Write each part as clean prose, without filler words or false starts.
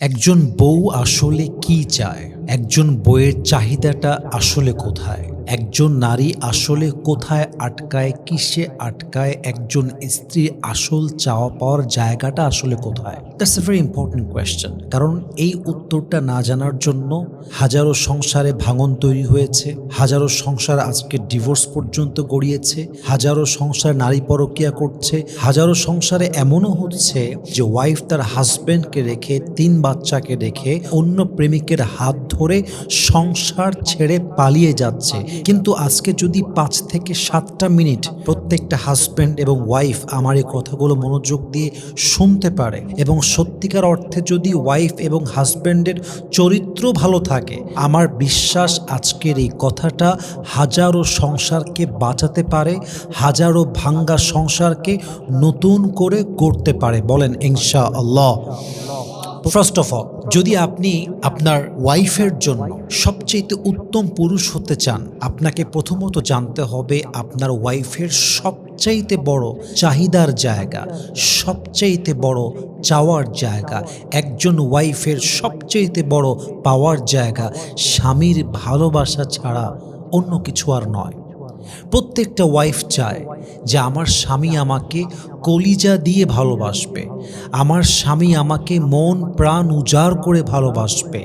একজন বউ আসলে কি চায়? একজন বউয়ের চাহিদাটা আসলে কোথায়? একজন নারী আসলে কোথায় আটকায়, কিসে আটকায়? একজন স্ত্রীর আসল চাওয়া পাওয়ার জায়গাটা আসলে কোথায়? That's a very important question. কারণ এই উত্তরটা না জানার জন্য হাজারো সংসারে ভাঙন তৈরি হয়েছে, হাজারো সংসার আজকে ডিভোর্স পর্যন্ত গড়িয়েছে, হাজারো সংসার নারী পরকীয়া করছে, হাজারো সংসারে এমনও হচ্ছে যে ওয়াইফ তার হাজব্যান্ডকে রেখে ৩ বাচ্চাকে রেখে অন্য প্রেমিকের হাত ধরে সংসার ছেড়ে পালিয়ে যাচ্ছে। কিন্তু আজকে যদি ৫ থেকে ৭টা মিনিট প্রত্যেকটা হাজব্যান্ড এবং ওয়াইফ আমার এই কথাগুলো মনোযোগ দিয়ে শুনতে পারে এবং সত্যিকার অর্থে যদি ওয়াইফ এবং হাজব্যান্ডের চরিত্র ভালো থাকে, আমার বিশ্বাস আজকের এই কথাটা হাজারো সংসারকে বাঁচাতে পারে, হাজারো ভাঙ্গা সংসারকে নতুন করে গড়তে পারে। বলেন ইনশাআল্লাহ। ফার্স্ট অফ অল, যদি আপনি আপনার ওয়াইফের জন্য সবচেয়ে উত্তম পুরুষ হতে চান, আপনাকে প্রথমত জানতে হবে আপনার ওয়াইফের সবচাইতে বড় চাহিদার জায়গা, সবচাইতে বড় চাওয়ার জায়গা, একজন ওয়াইফের সবচাইতে বড় পাওয়ার জায়গা স্বামীর ভালোবাসা ছাড়া অন্য কিছু আর নয়। প্রত্যেকটা ওয়াইফ চায় যে আমার স্বামী আমাকে কলিজা দিয়ে ভালোবাসবে, আমার স্বামী আমাকে মন প্রাণ উজাড় করে ভালোবাসবে।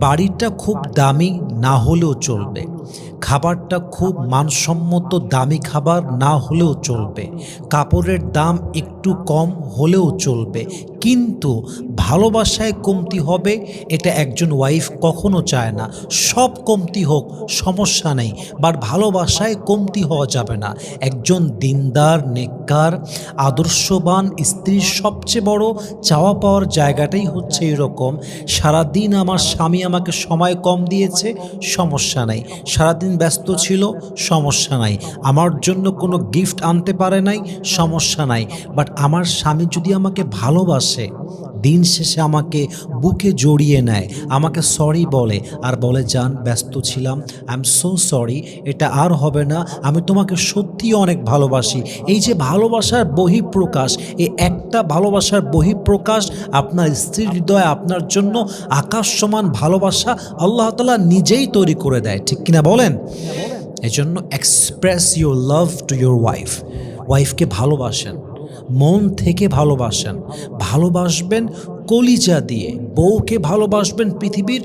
বাড়িটা খুব দামি না হলেও চলবে, খাবারটা খুব মানসম্মত দামি খাবার না হলেও চলবে, কাপড়ের দাম একটু কম হলেও চলবে, কিন্তু ভালোবাসায় কমতি হবে এটা একজন ওয়াইফ কখনো চায় না। সব কমতি হোক সমস্যা নেই, বাট ভালোবাসায় কমতি হওয়া যাবে না। একজন দিনদার, নেককার, আদর্শবান স্ত্রীর সবচেয়ে বড় চাওয়া পাওয়ার জায়গাটাই হচ্ছে এরকম, সারাদিন আমার স্বামী আমাকে সময় কম দিয়েছে, সমস্যা নাই, সারাদিন ব্যস্ত ছিল, সমস্যা নাই, আমার জন্য কোনো গিফট আনতে পারে নাই, সমস্যা নাই, বাট আমার স্বামী যদি আমাকে ভালোবাসে, দিন শেষে আমাকে বুকে জড়িয়ে নেয়, আমাকে সরি বলে আর বলে জান ব্যস্ত ছিলাম, আই এম সো সরি, এটা আর হবে না, আমি তোমাকে সত্যিই অনেক ভালোবাসি। এই যে ভালোবাসার বহিঃপ্রকাশ, এই একটা ভালোবাসার বহিঃপ্রকাশ আপনার স্ত্রীর হৃদয়ে আপনার জন্য আকাশ সমান ভালোবাসা আল্লাহ তাআলা নিজেই তৈরি করে দেয়, ঠিক কিনা বলেন? এজন্য express your love to your wife. ওয়াইফকে ভালোবাসেন, মন থেকে ভালোবাসেন, ভালোবাসবেন কলিজা দিয়ে। বউকে ভালোবাসবেন পৃথিবীর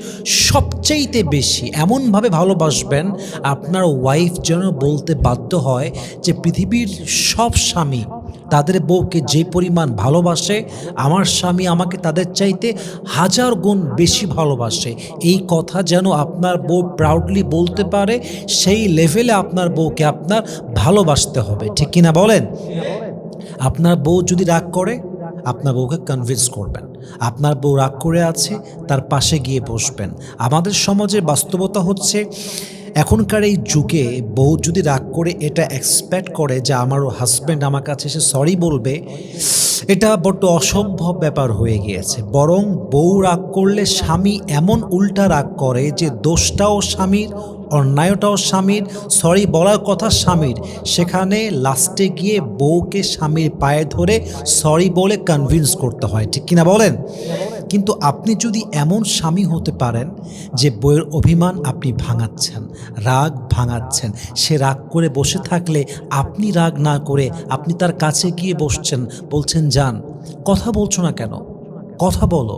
সবচাইতে বেশি, এমনভাবে ভালোবাসবেন আপনার ওয়াইফ যেন বলতে বাধ্য হয় যে পৃথিবীর সব স্বামী তাদের বউকে যে পরিমাণ ভালোবাসে, আমার স্বামী আমাকে তাদের চাইতে ১০০০ গুণ বেশি ভালোবাসে। এই কথা যেন আপনার বউ প্রাউডলি বলতে পারে, সেই লেভেলে আপনার বউকে আপনার ভালোবাসতে হবে, ঠিক কিনা বলেন? আপনার বউ যদি রাগ করে, আপনার বউকে কনভিন্স করবেন। আপনার বউ রাগ করে আছে, তার পাশে গিয়ে বসবেন। আমাদের সমাজের বাস্তবতা হচ্ছে এখনকার এই যুগে বউ যদি রাগ করে এটা এক্সপেক্ট করে যে আমার হাজব্যান্ড আমার কাছে এসে সরি বলবে, এটা বড্ড অসম্ভব ব্যাপার হয়ে গিয়েছে। বরং বউ রাগ করলে স্বামী এমন উল্টা রাগ করে যে দোষটাও স্বামীর, অন্যায়টাও স্বামীর, সরি বলার কথা স্বামীর, সেখানে লাস্টে গিয়ে বউকে স্বামীর পায়ে ধরে সরি বলে কনভিন্স করতে হয়, ঠিক কিনা বলেন? কিন্তু আপনি যদি এমন স্বামী হতে পারেন যে বউয়ের অভিমান আপনি ভাঙাচ্ছেন, রাগ ভাঙাচ্ছেন, সে রাগ করে বসে থাকলে আপনি রাগ না করে আপনি তার কাছে গিয়ে বসছেন, বলছেন জান কথা বলছো না কেন, কথা বলো,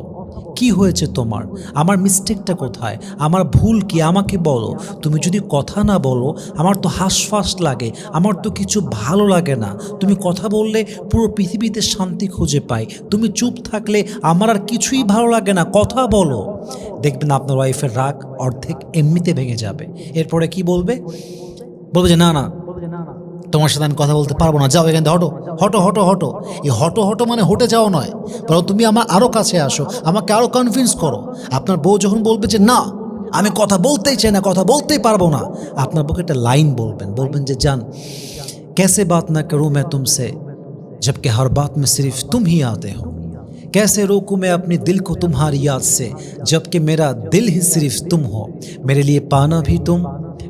কি হয়েছে তোমার, আমার মিস্টেকটা কোথায়, আমার ভুল কি, আমাকে বলো। তুমি যদি কথা না বলো আমার তো হাঁসফাঁস লাগে, আমার তো কিছু ভালো লাগে না। তুমি কথা বললে পুরো পৃথিবীতে শান্তি খুঁজে পাই, তুমি চুপ থাকলে আমার আর কিছুই ভালো লাগে না, কথা বলো। দেখবেন আপনার ওয়াইফের রাগ অর্ধেক এমনিতে ভেঙে যাবে। এরপরে কি বলবে? বলবে যে না না, তোমার সাথে আমি কথা বলতে পারবো না, যাও এখান থেকে, হটো হটো হটো হটো। এই হটো হটো মানে হটে যাওয়া নয়, বরং তুমি আমার আরও কাছে আসো, আমাকে আরও কনভিন্স করো। আপনার বউ যখন বলবে যে না আমি কথা বলতেই চাই না, কথা বলতেই পারবো না, আপনার বউকে একটা লাইন বলবেন, বলবেন যে জান कैसे बात ना करूं मैं तुमसे जबकि हर बात में सिर्फ तुम ही आते हो, कैसे रोकूं मैं अपने दिल को तुम्हारी याद से जबकि मेरा दिल ही सिर्फ तुम हो, मेरे लिए पाना भी तुम,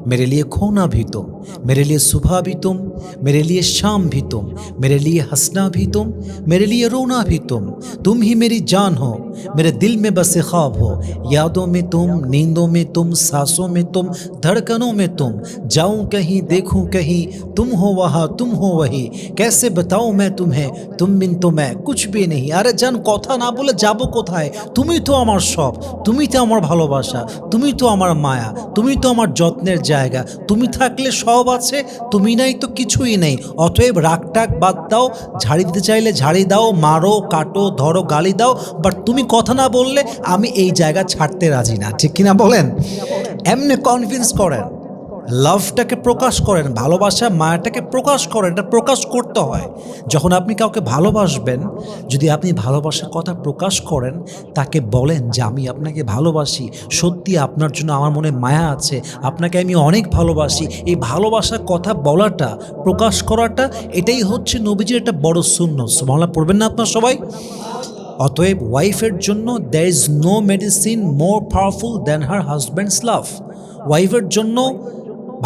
मेरे लिए खोना भी तुम, मेरे लिए सुबह भी तुम, मेरे लिए शाम भी तुम, मेरे लिए हंसना भी तुम, मेरे लिए रोना भी तुम ही मेरी जान हो, मेरे दिल में बसे ख्वाब हो, यादों में तुम, नींदों में तुम, सांसों में तुम, धड़कनों में तुम, जाऊं कहीं देखूं कहीं, तुम हो वहाँ तुम हो वही, कैसे बताऊं मैं तुम्हें, तुम बिन तो मैं कुछ भी नहीं। আরে জান, কথা না বলে যাবো কোথায়? তুমি তো আমার সব, তুমি তো আমার ভালোবাসা, তুমি তো আমার মায়া, তুমি তো আমার যত্নের জায়গা, তুমি থাকলে সব আছে, তুমি নাই তো কিছুই নেই। অতএব রাগ টাগ বাদ দাও, ঝাড়ি দিতে চাইলে ঝাড়ি দাও, মারো কাটো ধরো গালি দাও, বাট তুমি কথা না বললে আমি এই জায়গা ছাড়তে রাজি না। ঠিক কিনা বলেন? এমনি কনভিন্স করেন, লাভটাকে প্রকাশ করেন, ভালোবাসা মায়াটাকে প্রকাশ করেন। এটা প্রকাশ করতে হয়। যখন আপনি কাউকে ভালোবাসবেন, যদি আপনি ভালোবাসার কথা প্রকাশ করেন, তাকে বলেন যে আমি আপনাকে ভালোবাসি, সত্যি আপনার জন্য আমার মনে মায়া আছে, আপনাকে আমি অনেক ভালোবাসি। এই ভালোবাসার কথা বলাটা, প্রকাশ করাটা, এটাই হচ্ছে নবীজির একটা বড় সুন্নত। সুবহানাল্লাহ পড়বেন না আপনার সবাই? অতএব ওয়াইফের জন্য there is no medicine more powerful than her husband's love. ওয়াইফের জন্য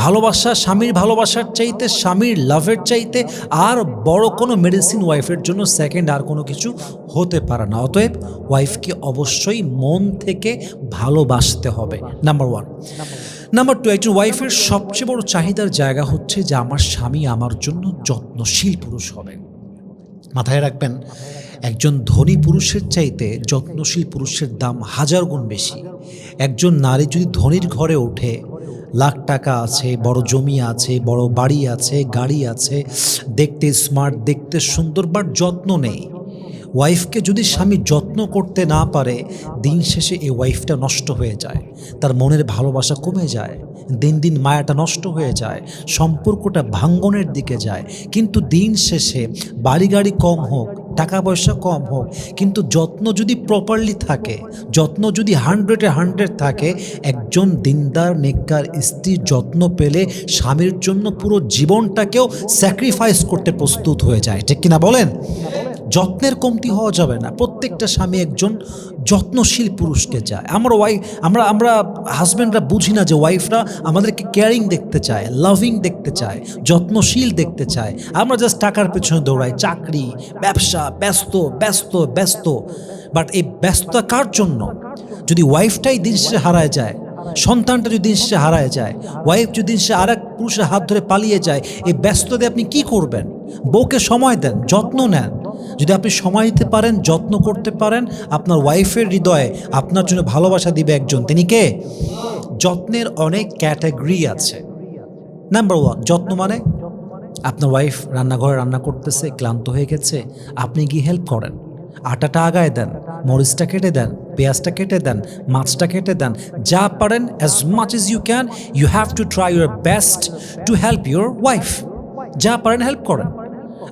ভালোবাসা, স্বামীর ভালোবাসার চাইতে, স্বামীর লাভের চাইতে আর বড় কোনো মেডিসিন ওয়াইফের জন্য সেকেন্ড আর কোনো কিছু হতে পারে না। অতএব ওয়াইফকে অবশ্যই মন থেকে ভালোবাসতে হবে, নাম্বার ওয়ান। নাম্বার টু, একজন ওয়াইফের সবচেয়ে বড় চাহিদার জায়গা হচ্ছে যে আমার স্বামী আমার জন্য যত্নশীল পুরুষ হবে। মাথায় রাখবেন, একজন ধনী পুরুষের চাইতে যত্নশীল পুরুষের দাম 1000 গুণ বেশি। একজন নারী যদি ধনীর ঘরে ওঠে, লাখ টাকা আছে, বড় জমি আছে, বড় বাড়ি আছে, গাড়ি আছে, দেখতে স্মার্ট, দেখতে সুন্দর, বাট যত্ন নেই, ওয়াইফকে যদি স্বামী যত্ন করতে না পারে, দিন শেষে এই ওয়াইফটা নষ্ট হয়ে যায়, তার মনের ভালোবাসা কমে যায়, দিন দিন মায়াটা নষ্ট হয়ে যায়, সম্পর্কটা ভাঙ্গনের দিকে যায়। কিন্তু দিন শেষে বাড়ি গাড়ি কম হোক, টাকা পয়সা কম হোক, কিন্তু যত্ন যদি প্রপারলি থাকে, যত্ন যদি 100-এ 100 থাকে, একজন দিনদার নেককার স্ত্রীর যত্ন পেলে স্বামীর জন্য পুরো জীবনটাকেও স্যাক্রিফাইস করতে প্রস্তুত হয়ে যায়। ঠিক কিনা বলেন? যত্নের কমতি হওয়া যাবে না। প্রত্যেকটা স্বামী একজন যত্নশীল পুরুষকে চায়। আমরা হাজব্যান্ডরা বুঝি না যে ওয়াইফরা আমাদেরকে কেয়ারিং দেখতে চায়, লাভিং দেখতে চায়, যত্নশীল দেখতে চায়। আমরা জাস্ট টাকার পেছনে দৌড়াই, চাকরি, ব্যবসা, ব্যস্ত ব্যস্ত ব্যস্ত। বাট এই ব্যস্ততা কার জন্য? যদি ওয়াইফটাই দিন শেষে হারায় যায়, সন্তানটা যদি দিন শেষে হারায় যায়, ওয়াইফ যদি দিন শেষে আর এক পুরুষের হাত ধরে পালিয়ে যায়, এই ব্যস্ততায় আপনি কি করবেন? বউকে সময় দেন, যত্ন নেন। যদি আপনি সময় দিতে পারেন, যত্ন করতে পারেন, আপনার ওয়াইফের হৃদয়ে আপনার জন্য ভালোবাসা দিবে একজন। তিনি কে? যত্নের অনেক ক্যাটাগরি আছে। নাম্বার ওয়ান, যত্ন মানে আপনার ওয়াইফ রান্নাঘরে রান্না করতেছে, ক্লান্ত হয়ে গেছে, আপনি গিয়ে হেল্প করেন, আটাটা আগায় দেন, মরিচটা কেটে দেন, পেঁয়াজটা কেটে দেন, মাছটা কেটে দেন, যা পারেন as much as you can, you have to try your best to help your wife. যা পারেন হেল্প করেন।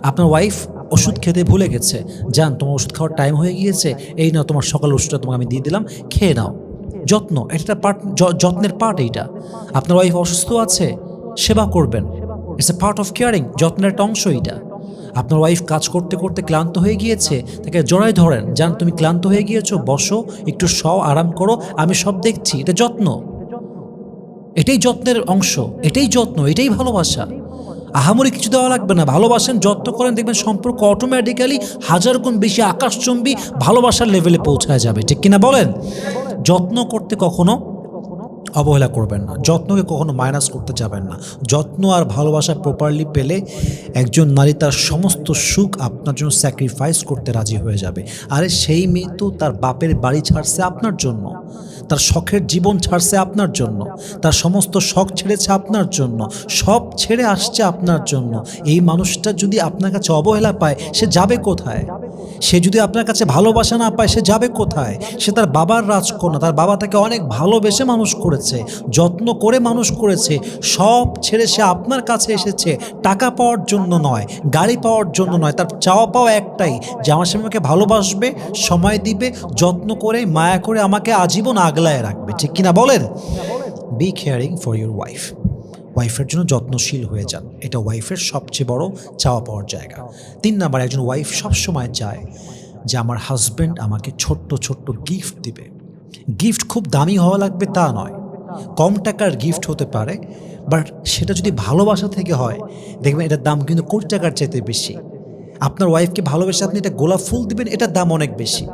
আপনার ওয়াইফ ওষুধ খেতে ভুলে গেছে, যান তোমার ওষুধ খাওয়ার টাইম হয়ে গিয়েছে, এই নাও তোমার সকাল ওষুধটা তোমাকে আমি দিয়ে দিলাম, খেয়ে নাও। যত্ন, এটা পার্ট, যত্নের পার্ট এইটা। আপনার ওয়াইফ অসুস্থ আছে, সেবা করবেন, it's a part of caring, যত্নের একটা অংশ এইটা। আপনার ওয়াইফ কাজ করতে করতে ক্লান্ত হয়ে গিয়েছে, তাকে জড়ায় ধরেন, যান তুমি ক্লান্ত হয়ে গিয়েছো, বসো, একটু শও, আরাম করো, আমি সব দেখছি। এটা যত্ন, এটাই যত্নের অংশ, এটাই যত্ন, এটাই ভালোবাসা। আহামরি কিছু দেওয়া লাগবে না, ভালোবাসেন, যত্ন করেন, দেখবেন সম্পর্ক অটোমেটিক্যালি 1000 গুণ বেশি আকাশচুম্বী ভালোবাসার লেভেলে পৌঁছায় যাবে। ঠিক কিনা বলেন? যত্ন করতে কখনো অবহেলা করবেন না, যত্নকে কখনো মাইনাস করতে যাবেন না। যত্ন আর ভালোবাসা প্রপারলি পেলে একজন নারী তার সমস্ত সুখ আপনার জন্য স্যাক্রিফাইস করতে রাজি হয়ে যাবে। আরে সেই মেয়ে তো তার বাপের বাড়ি ছাড়ছে আপনার জন্য, তার শখের জীবন ছাড়ছে আপনার জন্য, তার সমস্ত শখ ছেড়েছে আপনার জন্য, সব ছেড়ে আসছে আপনার জন্য। এই মানুষটা যদি আপনার কাছে অবহেলা পায়, সে যাবে কোথায়? সে যদি আপনার কাছে ভালোবাসা না পায়, সে যাবে কোথায়? সে তার বাবার রাজকন্যা, তার বাবা তাকে অনেক ভালোবেসে মানুষ করেছে, যত্ন করে মানুষ করেছে, সব ছেড়ে সে আপনার কাছে এসেছে টাকা পাওয়ার জন্য নয়, গাড়ি পাওয়ার জন্য নয়। তার চাওয়া পাওয়া একটাই, যে আমার স্বামী আমাকে ভালোবাসবে, সময় দিবে, যত্ন করে মায়া করে আমাকে আজীবন আগলায় রাখবে। ঠিক কিনা বলেন? Be caring for your wife. ওয়াইফের জন্য যত্নশীল হয়ে যান, এটা ওয়াইফের সবচেয়ে বড় চাওয়া পাওয়ার জায়গা। 3 নাম্বার, একজন ওয়াইফ সবসময় চায় যে আমার হাজব্যান্ড আমাকে ছোট্ট ছোট্ট গিফট দিবে। গিফট খুব দামি হওয়া লাগবে তা নয়, কম টাকার গিফট হতে পারে, বাট সেটা যদি ভালোবাসা থেকে হয়, দেখবেন এটার দাম কিন্তু কোটি টাকার চাইতে বেশি। আপনার ওয়াইফকে ভালোবেসে আপনি একটা গোলাপ ফুল দিবেন, এটার দাম অনেক বেশি।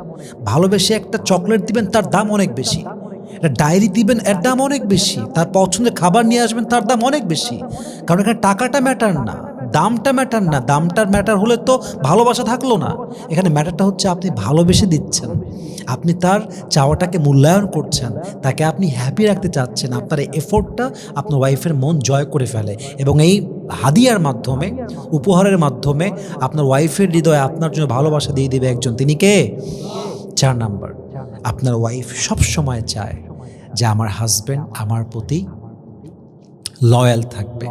ভালোবেসে একটা চকলেট দিবেন, তার দাম অনেক বেশি। একটা ডায়েরি দিবেন, এর দাম অনেক বেশি। তার পছন্দের খাবার নিয়ে আসবেন, তার দাম অনেক বেশি। কারণ এখানে টাকাটা ম্যাটার না, দামটা ম্যাটার না। দামটার ম্যাটার হলে তো ভালোবাসা থাকলো না। এখানে ম্যাটারটা হচ্ছে আপনি ভালোবেসে দিচ্ছেন, আপনি তার চাওয়াটাকে মূল্যায়ন করছেন, তাকে আপনি হ্যাপি রাখতে চাচ্ছেন। আপনার এই এফোর্টটা আপনার ওয়াইফের মন জয় করে ফেলে, এবং এই হাদিয়ার মাধ্যমে, উপহারের মাধ্যমে আপনার ওয়াইফের হৃদয়ে আপনার জন্য ভালোবাসা দিয়ে দিবে একজন। তিনি কে? 4 নাম্বার, আপনার ওয়াইফ সব সময় চায় যে আমার হাজব্যান্ড আমার প্রতি লয়াল থাকবে।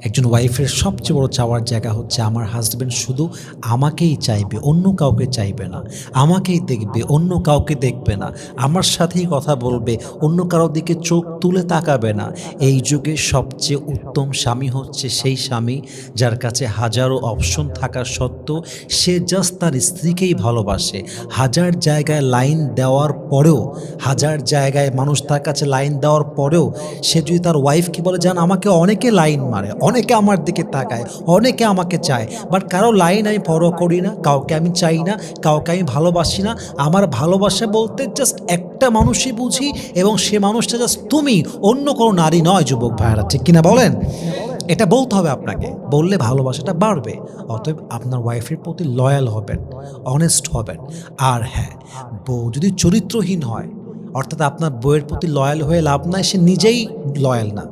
একজন ওয়াইফের সবচেয়ে বড় চাওয়ার জায়গা হচ্ছে আমার হাজব্যান্ড শুধু আমাকেই চাইবে, অন্য কাউকে চাইবে না। আমাকেই দেখবে, অন্য কাউকে দেখবে না। আমার সাথেই কথা বলবে, অন্য কারোর দিকে চোখ তুলে তাকাবে না। এই যুগে সবচেয়ে উত্তম স্বামী হচ্ছে সেই স্বামী যার কাছে হাজারো অপশন থাকা সত্ত্বেও সে জাস্ট তার স্ত্রীকেই ভালোবাসে। হাজার জায়গায় লাইন দেওয়ার পরেও, হাজার জায়গায় মানুষ তার কাছে লাইন দেওয়ার পরেও সে যদি তার ওয়াইফকে বলে, যান আমাকে অনেকে লাইন মারে, অনেকে আমার দিকে তাকায়, অনেকে আমাকে চায়, বাট কারো লাইন আমি পরোয়া করি না, কাউকে আমি চাই না, কাউকে আমি ভালোবাসি না। আমার ভালোবাসা বলতে জাস্ট একটা মানুষই বুঝি, এবং সে মানুষটা জাস্ট তুমি, অন্য কোনো নারী নয়। যুবক ভাইয়েরা, ঠিক কিনা বলেন? এটা বলতে হবে আপনাকে, বললে ভালোবাসাটা বাড়বে। অতএব আপনার ওয়াইফের প্রতি লয়াল হবেন, অনেস্ট হবেন। আর হ্যাঁ, বউ যদি চরিত্রহীন হয়, অর্থাৎ আপনার বউয়ের প্রতি লয়াল হয়ে লাভ নাই, সে নিজেই লয়াল না,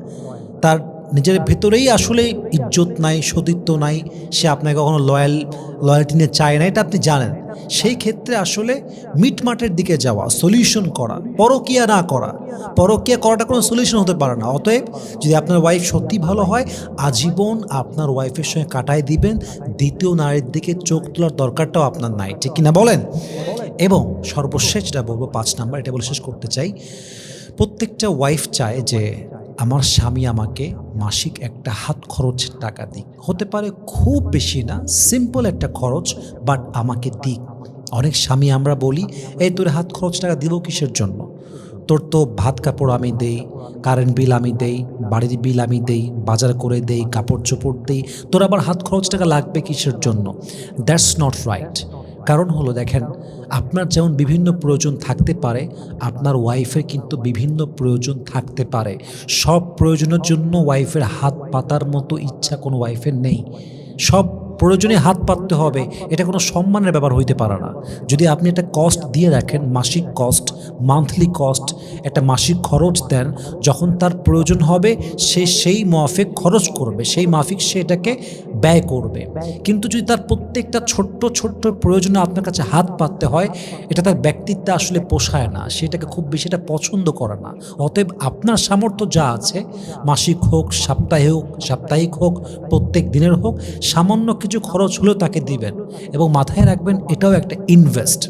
তার নিজের ভেতরেই আসলে ইজ্জত নাই, সতীত্ব নাই, সে আপনাকে কখনো লয়ালটি নিয়ে চায় না, এটা আপনি জানেন। সেই ক্ষেত্রে আসলে মিটমাটের দিকে যাওয়া, সলিউশন করা, পরকিয়া না করা। পরকিয়া করাটা কোনো সলিউশন হতে পারে না। অতএব যদি আপনার ওয়াইফ সত্যি ভালো হয়, আজীবন আপনার ওয়াইফের সঙ্গে কাটায় দিবেন। দ্বিতীয় নারীর দিকে চোখ তোলার দরকারটাও আপনার নাই, ঠিক কিনা বলেন? এবং সর্বশেষ যেটা বলবো, 5 নাম্বার, এটা বলে শেষ করতে চাই। প্রত্যেকটা ওয়াইফ চায় যে আমার স্বামী আমাকে মাসিক একটা হাত খরচের টাকা দিক। হতে পারে খুব বেশি না, সিম্পল একটা খরচ, বাট আমাকে দিক। অনেক স্বামী আমরা বলি, এই তোর হাত খরচ টাকা দিব কিসের জন্য? তোর তো ভাত কাপড় আমি দেই, কারেন্ট বিল আমি দেই, বাড়ির বিল আমি দেই, বাজার করে দেই, কাপড় চোপড় দেই, তোর আবার হাত খরচ টাকা লাগবে কিসের জন্য? That's not right. কারণ হলো, দেখেন, আপনার যেমন বিভিন্ন প্রয়োজন থাকতে পারে, আপনার ওয়াইফের কিন্তু বিভিন্ন প্রয়োজন থাকতে পারে। সব প্রয়োজনের জন্য ওয়াইফের হাত পাতার মতো ইচ্ছা কোনো ওয়াইফের নেই। সব প্রয়োজনে হাত পাততে হবে, এটা কোনো সম্মানের ব্যাপার হইতে পারে না। যদি আপনি একটা কস্ট দিয়ে রাখেন, মাসিক কস্ট, মান্থলি কস্ট, একটা মাসিক খরচ দেন, যখন তার প্রয়োজন হবে সে সেই মাফিক খরচ করবে, সেই মাফিক সে এটাকে ব্যয় করবে। কিন্তু যদি তার প্রত্যেকটা ছোট্ট ছোট্ট প্রয়োজনে আপনার কাছে হাত পাততে হয়, এটা তার ব্যক্তিত্বে আসলে পোষায় না, সেটাকে খুব বেশি এটা পছন্দ করে না। অতএব আপনার সামর্থ্য যা আছে, মাসিক হোক, সাপ্তাহিক হোক, প্রত্যেক দিনের হোক, সামান্য কিছু খরচ হলেও তাকে দিবেন। এবং মাথায় রাখবেন, এটাও একটা ইনভেস্ট।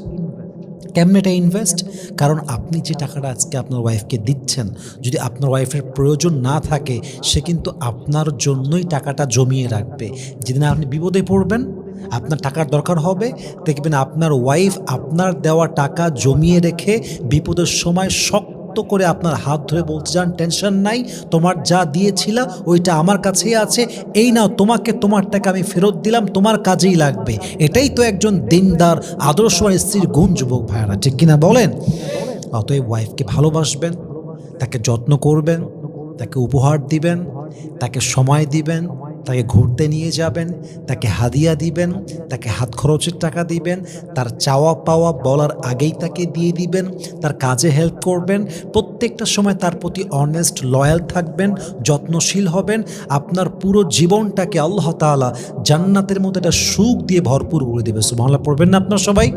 কেমন এটা ইনভেস্ট? কারণ আপনি যে টাকাটা আজকে আপনার ওয়াইফকে দিচ্ছেন, যদি আপনার ওয়াইফের প্রয়োজন না থাকে, সে কিন্তু আপনার জন্যই টাকাটা জমিয়ে রাখবে। যেদিন আপনি বিপদে পড়বেন, আপনার টাকার দরকার হবে, দেখবেন আপনার ওয়াইফ আপনার দেওয়া টাকা জমিয়ে রেখে বিপদের সময় শক্ত করে আপনার হাত ধরে বলতে যান, টেনশন নাই, তোমার যা দিয়েছিলা ওইটা আমার কাছেই আছে, এই নাও, তোমাকে তোমার টাকা আমি ফেরত দিলাম, তোমার কাজেই লাগবে। এটাই তো একজন দিনদার আদর্শবান স্ত্রীর গুণ। যুবক ভাইয়েরা, ঠিক কিনা বলেন? অতএব ওয়াইফকে ভালোবাসবেন, তাকে যত্ন করবেন, তাকে উপহার দিবেন, তাকে সময় দিবেন, তাকে ঘুরতে নিয়ে যাবেন, তাকে হাদিয়া দিবেন, তাকে হাত খরচের টাকা দিবেন, তার চাওয়া পাওয়া বলার আগেই তাকে দিয়ে দিবেন, তার কাজে হেল্প করবেন, প্রত্যেকটা সময় তার প্রতি অনেস্ট, লয়াল থাকবেন, যত্নশীল হবেন। আপনার পুরো জীবনটাকে আল্লাহ তাআলা জান্নাতের মধ্যে একটা সুখ দিয়ে ভরপুর করে দেবে। সুবহানাল্লাহ পড়বেন না আপনার সবাই?